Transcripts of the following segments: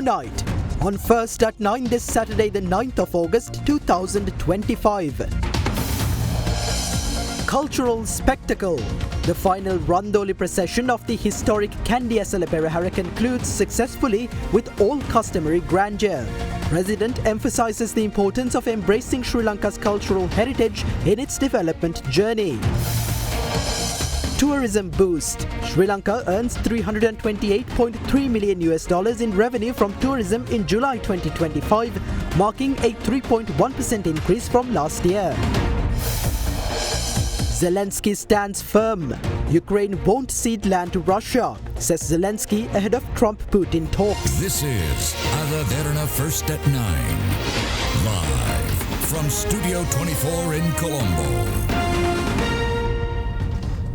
Tonight, on First at 9 this Saturday the 9th of August 2025. Cultural spectacle. The final Randoli procession of the historic Candi Asella Perhara concludes successfully with all customary grandeur. President emphasizes the importance of embracing Sri Lanka's cultural heritage in its development journey. Tourism boost. Sri Lanka earns $328.3 million in revenue from tourism in July 2025, marking a 3.1% increase from last year. Zelensky stands firm. Ukraine won't cede land to Russia, says Zelensky ahead of Trump-Putin talks. This is Derana First at 9. Live from Studio 24 in Colombo.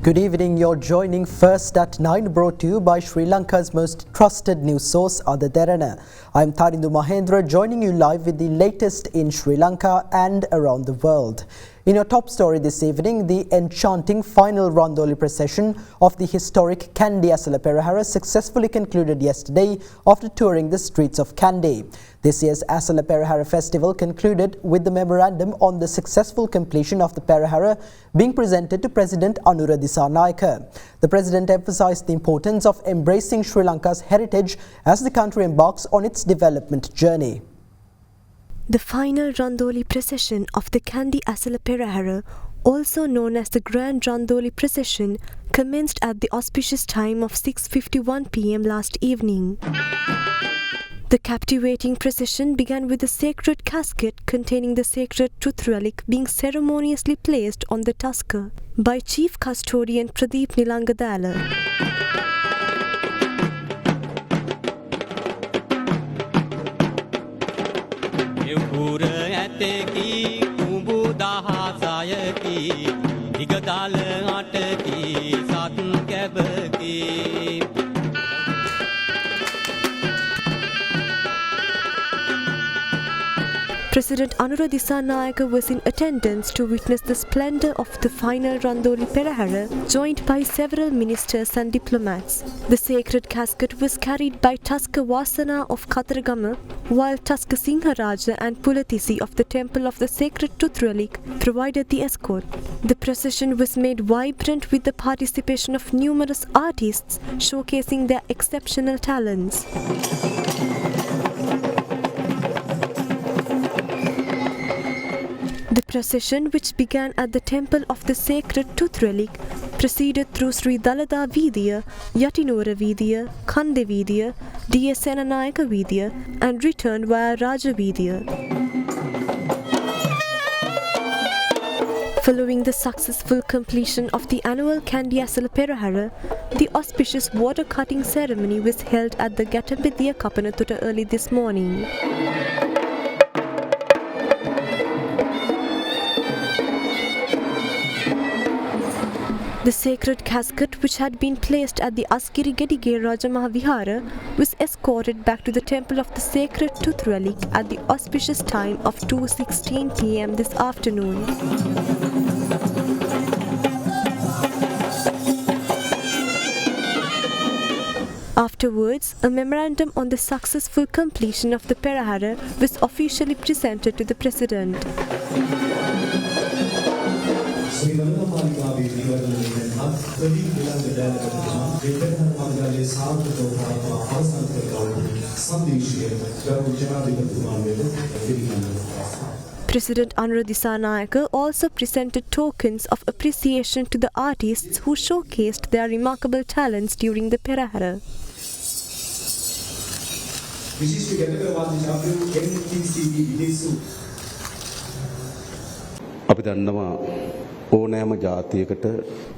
Good evening, you're joining First at 9, brought to you by Sri Lanka's most trusted news source, Derana. I'm Tharindu Mahendra, joining you live with the latest in Sri Lanka and around the world. In our top story this evening, the enchanting final Randoli procession of the historic Candi Asella Perhara successfully concluded yesterday after touring the streets of Candi. This year's Asella Perhara festival concluded with the memorandum on the successful completion of the Perhara being presented to President Anura Dissanayake. The President emphasized the importance of embracing Sri Lanka's heritage as the country embarks on its development journey. The final Randoli procession of the Candi Asella Perhara, also known as the Grand Randoli procession, commenced at the auspicious time of 6:51 p.m. last evening. The captivating procession began with the sacred casket containing the sacred tooth relic being ceremoniously placed on the tusker by Chief Custodian Pradeep Nilangadala. President Anura Dissanayake was in attendance to witness the splendor of the final Randoli Perhara, joined by several ministers and diplomats. The sacred casket was carried by Tusker Vasana of Kataragama, while Tusker Singharaja and Pulatisi of the Temple of the Sacred Tooth Relic provided the escort. The procession was made vibrant with the participation of numerous artists showcasing their exceptional talents. The procession, which began at the Temple of the Sacred Tooth Relic, proceeded through Sri Dalada Vidya, Yatinura Vidya, Khande Vidya, D.S. Senanayaka Vidya and returned via Raja Vidya. Following the successful completion of the annual Candi Asella Perhara, the auspicious water cutting ceremony was held at the Gatambediya Kapanatutta early this morning. The sacred casket, which had been placed at the Askiri Gedige Raja Mahavihara, was escorted back to the Temple of the Sacred Tooth Relic at the auspicious time of 2:16 p.m. this afternoon. Afterwards, a memorandum on the successful completion of the Perhara was officially presented to the President. President Anura Dissanayake also presented tokens of appreciation to the artists who showcased their remarkable talents during the Perhara.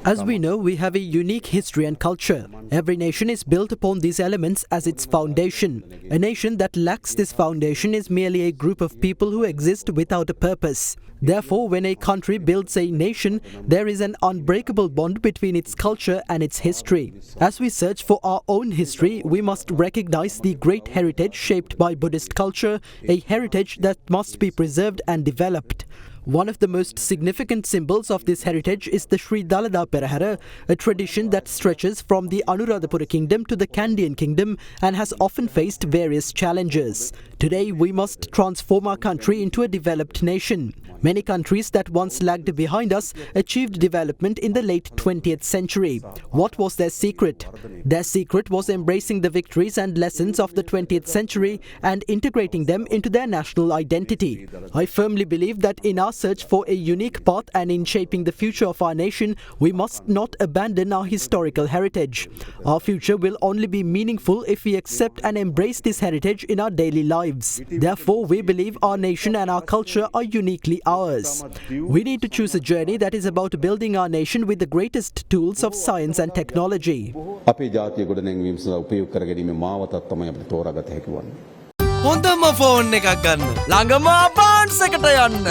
As we know, we have a unique history and culture. Every nation is built upon these elements as its foundation. A nation that lacks this foundation is merely a group of people who exist without a purpose. Therefore, when a country builds a nation, there is an unbreakable bond between its culture and its history. As we search for our own history, we must recognize the great heritage shaped by Buddhist culture, a heritage that must be preserved and developed. One of the most significant symbols of this heritage is the Sri Dalada Perhara, a tradition that stretches from the Anuradhapura kingdom to the Kandian kingdom and has often faced various challenges. Today, we must transform our country into a developed nation. Many countries that once lagged behind us achieved development in the late 20th century. What was their secret? Their secret was embracing the victories and lessons of the 20th century and integrating them into their national identity. I firmly believe that in our search for a unique path and in shaping the future of our nation, we must not abandon our historical heritage. Our future will only be meaningful if we accept and embrace this heritage in our daily lives. Therefore, we believe our nation and our culture are uniquely ours. We need to choose a journey that is about building our nation with the greatest tools of science and technology. හොඳම phone එකක් ගන්න. ළඟම අපාන්ස් එකට යන්න.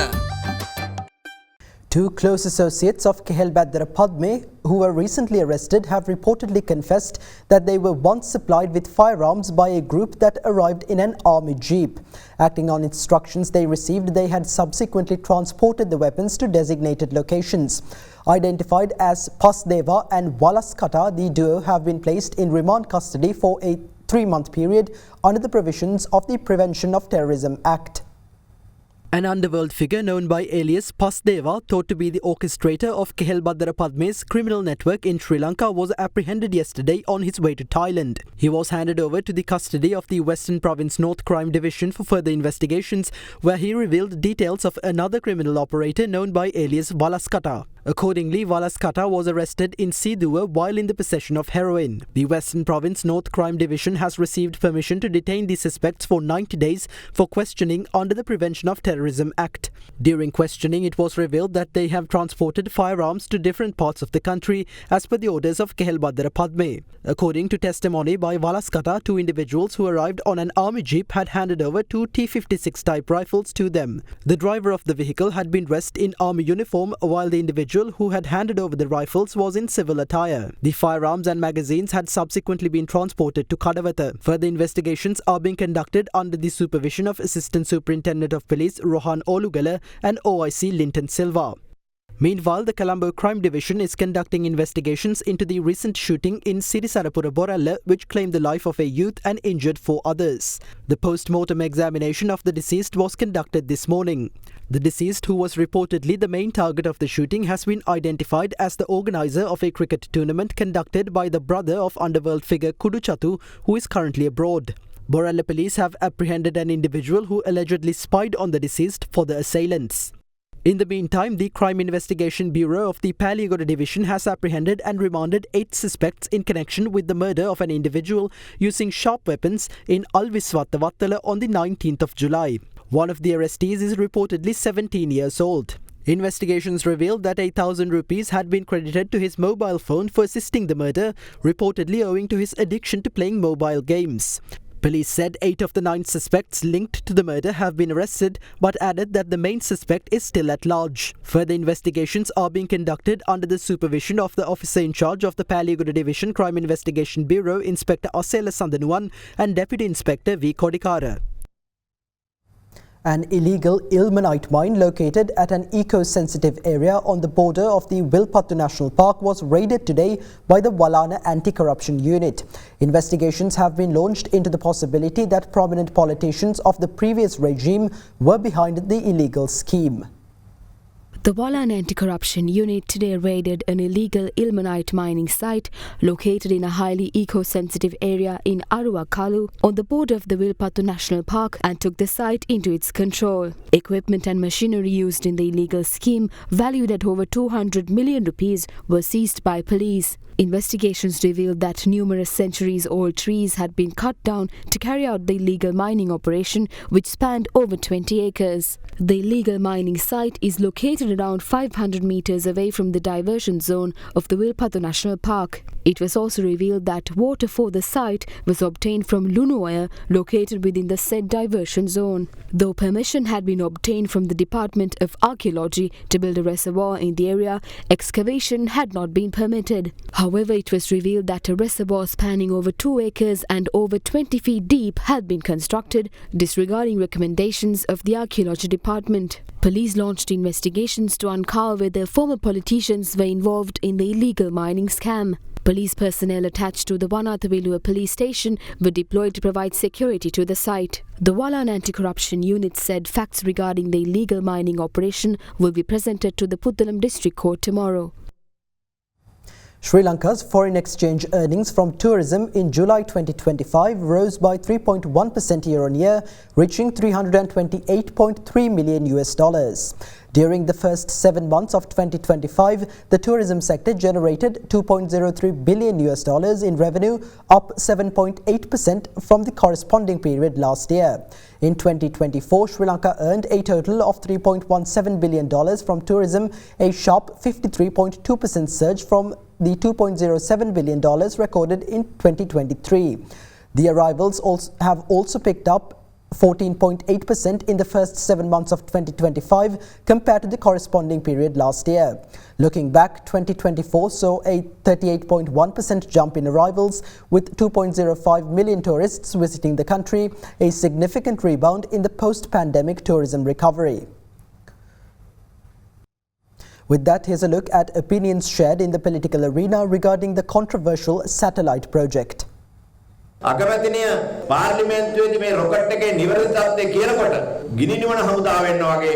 Two close associates of Kahel Badra Padme, who were recently arrested, have reportedly confessed that they were once supplied with firearms by a group that arrived in an army jeep. Acting on instructions they received, they had subsequently transported the weapons to designated locations. Identified as Pasdeva and Walaskata, the duo have been placed in remand custody for a 3-month period under the provisions of the Prevention of Terrorism Act. An underworld figure known by alias Pasdeva, thought to be the orchestrator of Kahel Badra Padme's criminal network in Sri Lanka, was apprehended yesterday on his way to Thailand. He was handed over to the custody of the Western Province North Crime Division for further investigations, where he revealed details of another criminal operator known by alias Walaskata. Accordingly, Walaskata was arrested in Sidua while in the possession of heroin. The Western Province North Crime Division has received permission to detain the suspects for 90 days for questioning under the Prevention of Terrorism Act. During questioning, it was revealed that they have transported firearms to different parts of the country as per the orders of Kahel Badra Padme. According to testimony by Walaskata, 2 individuals who arrived on an army jeep had handed over 2 T-56 type rifles to them. The driver of the vehicle had been dressed in army uniform, while the individual who had handed over the rifles was in civil attire. The firearms and magazines had subsequently been transported to Kadawatha. Further investigations are being conducted under the supervision of Assistant Superintendent of Police Rohan Olugala and OIC Linton Silva. Meanwhile, the Colombo Crime Division is conducting investigations into the recent shooting in Sirisarapura Boralla, which claimed the life of a youth and injured 4 others. The post-mortem examination of the deceased was conducted this morning. The deceased, who was reportedly the main target of the shooting, has been identified as the organizer of a cricket tournament conducted by the brother of underworld figure Kudu Chatu, who is currently abroad. Boralla police have apprehended an individual who allegedly spied on the deceased for the assailants. In the meantime, the Crime Investigation Bureau of the Paligoda Division has apprehended and remanded 8 suspects in connection with the murder of an individual using sharp weapons in Alviswata on the 19th of July. One of the arrestees is reportedly 17 years old. Investigations revealed that 1,000 rupees had been credited to his mobile phone for assisting the murder, reportedly owing to his addiction to playing mobile games. Police said 8 of the 9 suspects linked to the murder have been arrested, but added that the main suspect is still at large. Further investigations are being conducted under the supervision of the officer in charge of the Paligoda Division Crime Investigation Bureau, Inspector Asella Sandanuwan, and Deputy Inspector V. Kodikara. An illegal ilmanite mine located at an eco-sensitive area on the border of the Wilpatu National Park was raided today by the Walana Anti-Corruption Unit. Investigations have been launched into the possibility that prominent politicians of the previous regime were behind the illegal scheme. The Walana Anti-Corruption Unit today raided an illegal ilmanite mining site located in a highly eco-sensitive area in Arua Kalu on the border of the Wilpatu National Park and took the site into its control. Equipment and machinery used in the illegal scheme, valued at over 200 million rupees, were seized by police. Investigations revealed that numerous centuries-old trees had been cut down to carry out the illegal mining operation, which spanned over 20 acres. The illegal mining site is located around 500 meters away from the diversion zone of the Wilpatu National Park. It was also revealed that water for the site was obtained from Lunoya, located within the said diversion zone. Though permission had been obtained from the Department of Archaeology to build a reservoir in the area, excavation had not been permitted. However, it was revealed that a reservoir spanning over 2 acres and over 20 feet deep had been constructed, disregarding recommendations of the Archaeology Department. Police launched investigations to uncover whether former politicians were involved in the illegal mining scam. Police personnel attached to the Wanathavilua police station were deployed to provide security to the site. The Walan Anti-Corruption Unit said facts regarding the illegal mining operation will be presented to the Puttalam District Court tomorrow. Sri Lanka's foreign exchange earnings from tourism in July 2025 rose by 3.1% year-on-year, reaching $328.3 million. During the first 7 months of 2025, the tourism sector generated $2.03 billion in revenue, up 7.8% from the corresponding period last year. In 2024, Sri Lanka earned a total of $3.17 billion from tourism, a sharp 53.2% surge from the $2.07 billion recorded in 2023. The arrivals have also picked up 14.8% in the first 7 months of 2025 compared to the corresponding period last year. Looking back, 2024 saw a 38.1% jump in arrivals, with 2.05 million tourists visiting the country, a significant rebound in the post-pandemic tourism recovery. With that, here's a look at opinions shared in the political arena regarding the controversial satellite project. අගමැතිනිය පාර්ලිමේන්තුවේදී මේ rocket එකේ නිවැරදි තත්ත්වය කියනකොට ගිනි නිවන හමුදාව වෙන්න වගේ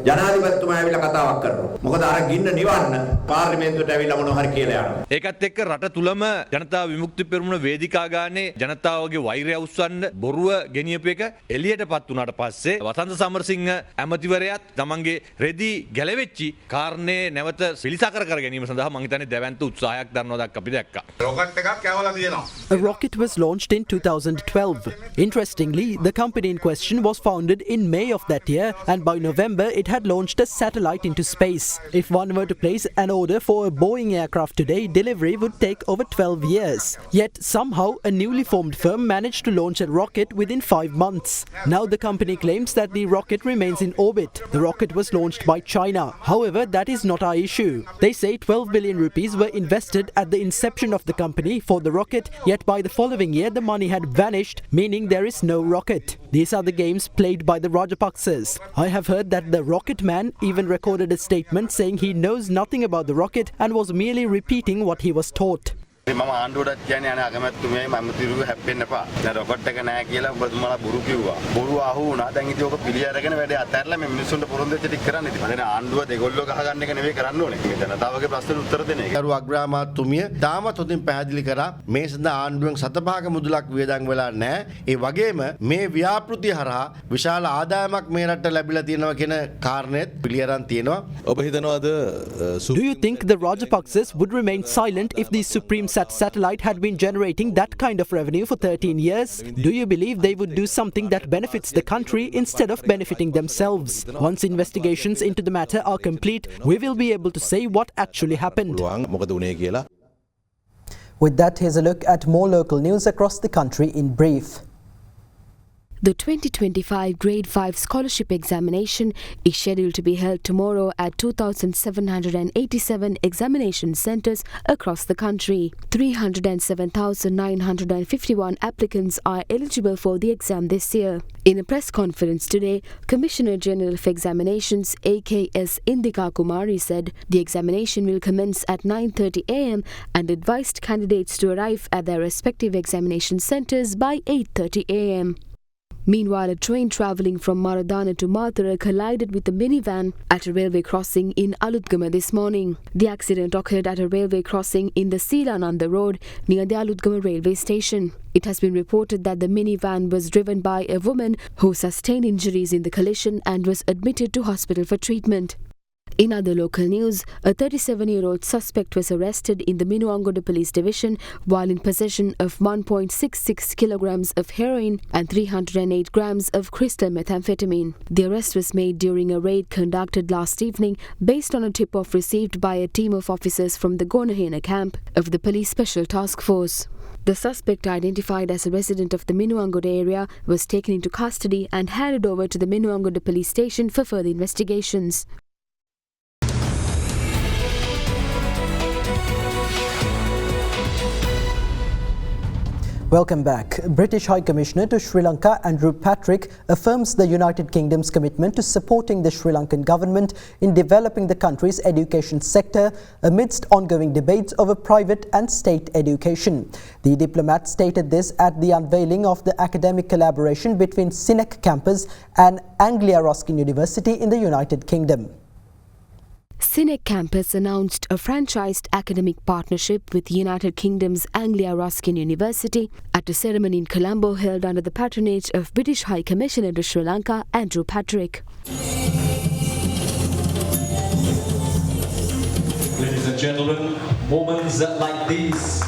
ජනාධිපතිතුමා ඇවිල්ලා කතාවක් කරනවා. මොකද අර ගින්න නිවන්න පාර්ලිමේන්තුවට ඇවිල්ලා මොනවා හරි කියලා යනවා. ඒකත් එක්ක රට තුලම ජනතා විමුක්ති පෙරමුණ වේදිකා ගානේ ජනතාවගේ වෛරය උස්සන්න බොරුව ගෙනියපු එක එළියටපත් වුණාට පස්සේ වසන්ත සමරසිංහ ඇමතිවරයාත් තමන්ගේ රෙදි ගැලවෙච්චි කාරණේ නැවත පිළිසකර කර ගැනීම සඳහා මම හිතන්නේ දැවැන්ත උත්සාහයක් දරනවා අපි දැක්කා. රොකට් එකක් කැවලා තියෙනවා. A rocket was launched in 2012. Interestingly, the company in question was founded in May of that year, and by November it had launched a satellite into space. If one were to place an order for a Boeing aircraft today, delivery would take over 12 years. Yet somehow a newly formed firm managed to launch a rocket within 5 months. Now the company claims that the rocket remains in orbit. The rocket was launched by China. However, that is not our issue. They say 12 billion rupees were invested at the inception of the company for the rocket, yet by the following year the money had vanished, meaning there is no rocket. These are the games played by the Rajapaksas. I have heard that the rocket man even recorded a statement saying he knows nothing about the rocket and was merely repeating what he was taught. මම ආණ්ඩුවටත් කියන්නේ අනේ අගමැතිතුමියයි මම තිරුව හැප්පෙන්න එපා. දැන් rocket එක නැහැ කියලා ඔබතුමාලා බොරු කිව්වා. බොරු අහු වුණා. දැන් ඉතින් ඔක පිළි අරගෙන වැඩේ අතහැරලා මේ මිනිස්සුන්ට පොරොන්දු වෙච්ච ටික කරන්න ඉතින්. මම ආණ්ඩුව දෙගොල්ලෝ ගහගන්න එක නෙවෙයි කරන්න ඕනේ. මේ ජනතාවගේ ප්‍රශ්නෙට උත්තර දෙන එක. ගරු අග්‍රාමාත්‍යතුමිය තාමත් හොඳින් පැහැදිලි කරා මේ සඳහා ආණ්ඩුවෙන් සතභාග මුදලක් වියදම් වෙලා නැහැ. ඒ වගේම මේ ව්‍යාපෘතිය හරහා විශාල ආදායමක් මේ රටට ලැබිලා තියෙනවා කියන කාරණේත් පිළි අරන් තියෙනවා. ඔබ හිතනවාද Do you think the Rajapaksas would remain silent if the Supreme satellite had been generating that kind of revenue for 13 years? Do you believe they would do something that benefits the country instead of benefiting themselves? Once investigations into the matter are complete, we will be able to say what actually happened. මොකද උනේ කියලා. With that, here's a look at more local news across the country in brief. The 2025 Grade 5 Scholarship Examination is scheduled to be held tomorrow at 2,787 examination centres across the country. 307,951 applicants are eligible for the exam this year. In a press conference today, Commissioner General of Examinations AKS Indika Kumari said the examination will commence at 9:30 am and advised candidates to arrive at their respective examination centres by 8:30 am. Meanwhile, a train travelling from Maradana to Mathura collided with a minivan at a railway crossing in Alutgama this morning. The accident occurred at a railway crossing in the Silananda Road near the Alutgama railway station. It has been reported that the minivan was driven by a woman who sustained injuries in the collision and was admitted to hospital for treatment. In other local news, a 37-year-old suspect was arrested in the Minuangoda Police Division while in possession of 1.66 kilograms of heroin and 308 grams of crystal methamphetamine. The arrest was made during a raid conducted last evening based on a tip-off received by a team of officers from the Gonahena camp of the Police Special Task Force. The suspect, identified as a resident of the Minuangoda area, was taken into custody and handed over to the Minuangoda police station for further investigations. Welcome back. British High Commissioner to Sri Lanka Andrew Patrick affirms the United Kingdom's commitment to supporting the Sri Lankan government in developing the country's education sector amidst ongoing debates over private and state education. The diplomat stated this at the unveiling of the academic collaboration between SINEC campus and Anglia Ruskin University in the United Kingdom. SINEC campus announced a franchised academic partnership with United Kingdom's Anglia Ruskin University at a ceremony in Colombo held under the patronage of British High Commissioner to Sri Lanka Andrew Patrick. Ladies and gentlemen, moments like these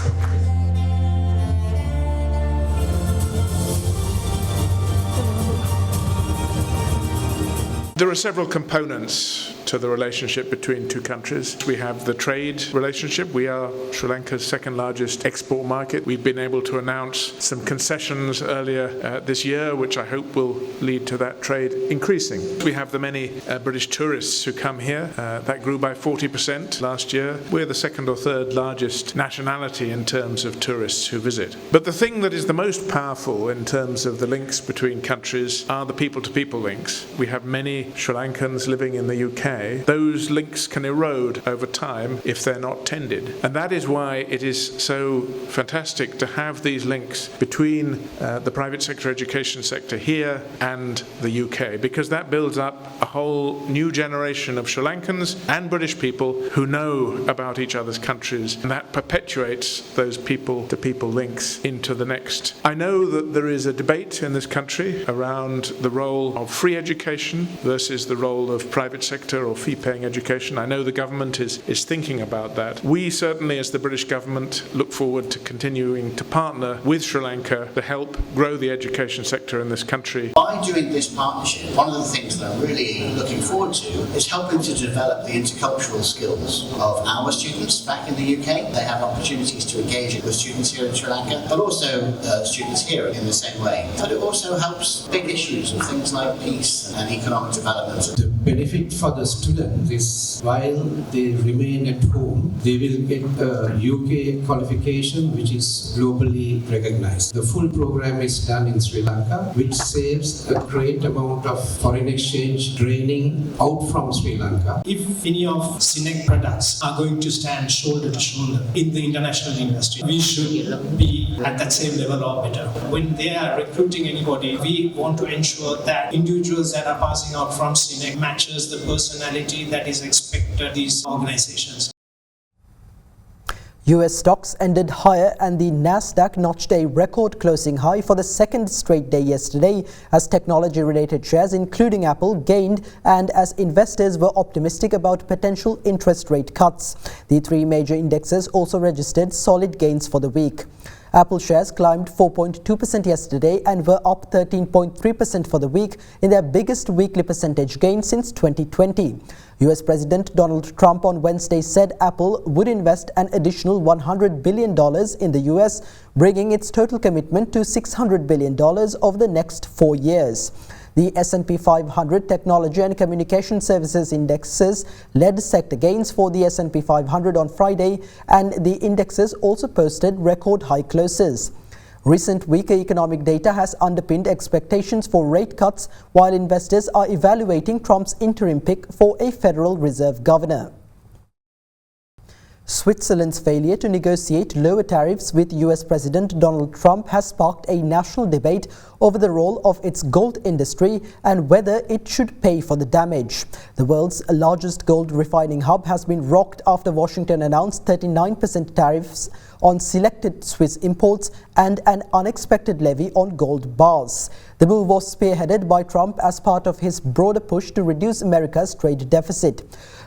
there are several components to the relationship between two countries. We have the trade relationship. We are Sri Lanka's second largest export market. We've been able to announce some concessions earlier this year, which I hope will lead to that trade increasing. We have the many British tourists who come here. That grew by 40% last year. We're the second or third largest nationality in terms of tourists who visit. But the thing that is the most powerful in terms of the links between countries are the people-to-people links. We have many Sri Lankans living in the UK. Those links can erode over time if they're not tended. And that is why it is so fantastic to have these links between the private sector education sector here and the UK, because that builds up a whole new generation of Sri Lankans and British people who know about each other's countries, and that perpetuates those people-to-people links into the next. I know that there is a debate in this country around the role of free education versus the role of private sector or fee-paying education. I know the government is thinking about that. We certainly, as the British government, look forward to continuing to partner with Sri Lanka to help grow the education sector in this country. By doing this partnership, one of the things that I'm really looking forward to is helping to develop the intercultural skills of our students back in the UK. They have opportunities to engage with students here in Sri Lanka, but also students here in the same way. But it also helps big issues of things like peace and economic development. The benefit for the students is while they remain at home, they will get a UK qualification which is globally recognized. The full program is done in Sri Lanka, which saves a great amount of foreign exchange draining out from Sri Lanka. If any of SINEC products are going to stand shoulder to shoulder in the international industry, we should be at that same level or better. When they are recruiting anybody, we want to ensure that individuals that are passing out from SINEC matches the personality that is expected these organizations. US stocks ended higher and the Nasdaq notched a record closing high for the second straight day yesterday as technology-related shares including Apple gained and as investors were optimistic about potential interest rate cuts. The three major indexes also registered solid gains for the week. Apple shares climbed 4.2% yesterday and were up 13.3% for the week in their biggest weekly percentage gain since 2020. US President Donald Trump on Wednesday said Apple would invest an additional $100 billion in the US, bringing its total commitment to $600 billion over the next 4 years. The S&P 500 Technology and Communication Services indexes led sector gains for the S&P 500 on Friday, and the indexes also posted record high closes. Recent weaker economic data has underpinned expectations for rate cuts, while investors are evaluating Trump's interim pick for a Federal Reserve governor. Switzerland's failure to negotiate lower tariffs with US President Donald Trump has sparked a national debate over the role of its gold industry and whether it should pay for the damage. The world's largest gold refining hub has been rocked after Washington announced 39% tariffs on selected Swiss imports and an unexpected levy on gold bars. The move was spearheaded by Trump as part of his broader push to reduce America's trade deficit.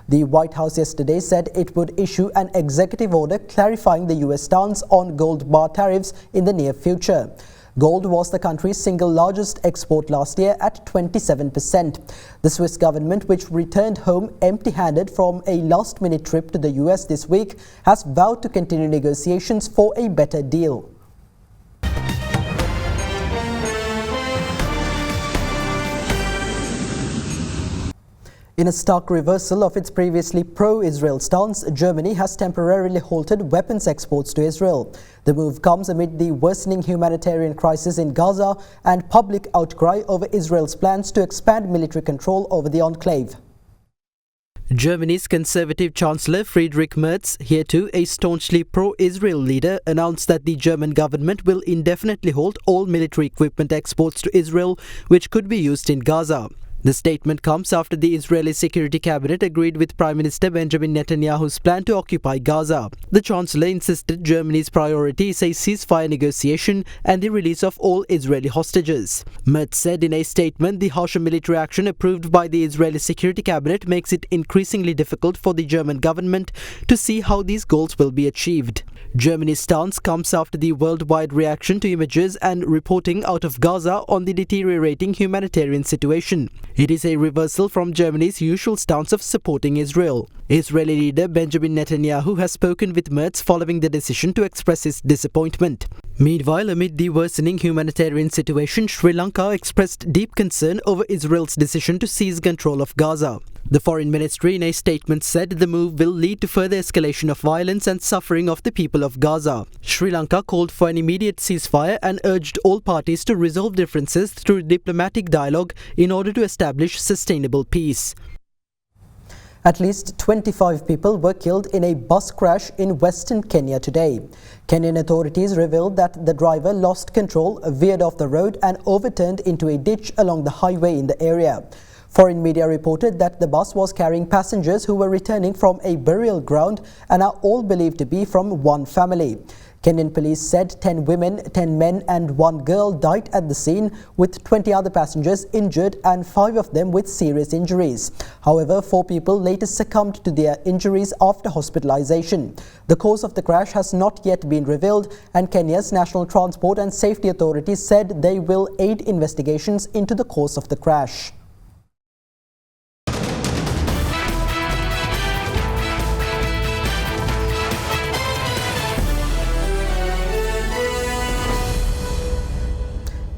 The White House yesterday said it would issue an executive order clarifying the US stance on gold bar tariffs in the near future. Gold was the country's single largest export last year at 27%. The Swiss government, which returned home empty-handed from a last-minute trip to the US this week, has vowed to continue negotiations for a better deal. In a stark reversal of its previously pro-Israel stance, Germany has temporarily halted weapons exports to Israel. The move comes amid the worsening humanitarian crisis in Gaza and public outcry over Israel's plans to expand military control over the enclave. Germany's Conservative Chancellor Friedrich Merz, here too a staunchly pro-Israel leader, announced that the German government will indefinitely halt all military equipment exports to Israel which could be used in Gaza. The statement comes after the Israeli Security Cabinet agreed with Prime Minister Benjamin Netanyahu's plan to occupy Gaza. The Chancellor insisted Germany's priority is a ceasefire negotiation and the release of all Israeli hostages. Merz said in a statement the harsher military action approved by the Israeli Security Cabinet makes it increasingly difficult for the German government to see how these goals will be achieved. Germany's stance comes after the worldwide reaction to images and reporting out of Gaza on the deteriorating humanitarian situation. It is a reversal from Germany's usual stance of supporting Israel. Israeli leader Benjamin Netanyahu has spoken with Merz following the decision to express his disappointment. Meanwhile, amid the worsening humanitarian situation, Sri Lanka expressed deep concern over Israel's decision to seize control of Gaza. The Foreign Ministry in a statement said the move will lead to further escalation of violence and suffering of the people of Gaza. Sri Lanka called for an immediate ceasefire and urged all parties to resolve differences through diplomatic dialogue in order to establish sustainable peace. At least 25 people were killed in a bus crash in western Kenya today. Kenyan authorities revealed that the driver lost control, veered off the road and overturned into a ditch along the highway in the area. Foreign media reported that the bus was carrying passengers who were returning from a burial ground and are all believed to be from one family. Kenyan police said 10 women, 10 men and 1 girl died at the scene, with 20 other passengers injured and 5 of them with serious injuries. However, 4 people later succumbed to their injuries after hospitalization. The cause of the crash has not yet been revealed, and Kenya's National Transport and Safety Authority said they will aid investigations into the cause of the crash.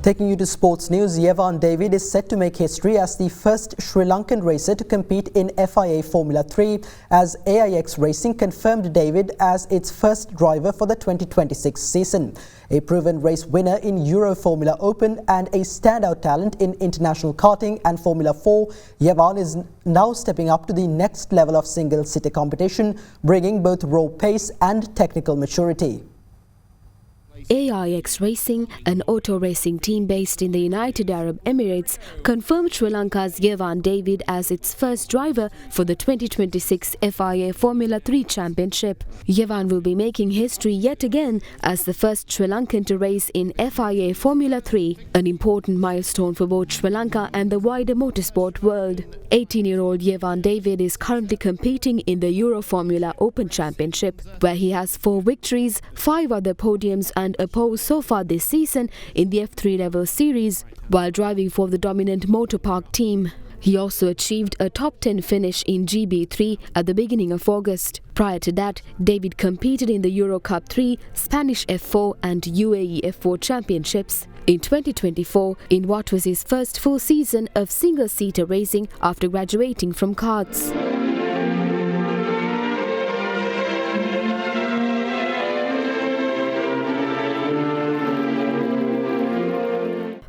Taking you to sports news, Yevan David is set to make history as the first Sri Lankan racer to compete in FIA Formula 3, as AIX Racing confirmed David as its first driver for the 2026 season. A proven race winner in Euro Formula Open and a standout talent in international karting and Formula 4, Yevan is now stepping up to the next level of single-seater competition, bringing both raw pace and technical maturity. AIX Racing, an auto racing team based in the United Arab Emirates, confirmed Sri Lanka's Yevan David as its first driver for the 2026 FIA Formula 3 Championship. Yevan will be making history yet again as the first Sri Lankan to race in FIA Formula 3, an important milestone for both Sri Lanka and the wider motorsport world. 18-year-old Yevan David is currently competing in the Euro Formula Open Championship, where he has 4 victories, 5 other podiums and a pole so far this season in the F3 level series, while driving for the dominant Motorpark team. He also achieved a top 10 finish in GB3 at the beginning of August. Prior to that, David competed in the Euro Cup 3, Spanish F4 and UAE F4 championships. In 2024, in what was his first full season of single-seater racing after graduating from karts.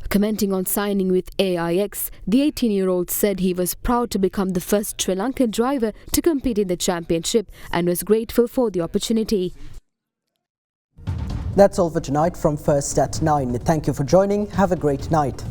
Commenting on signing with AIX, the 18-year-old said he was proud to become the first Sri Lankan driver to compete in the championship and was grateful for the opportunity. That's all for tonight from First at 9. Thank you for joining. Have a great night.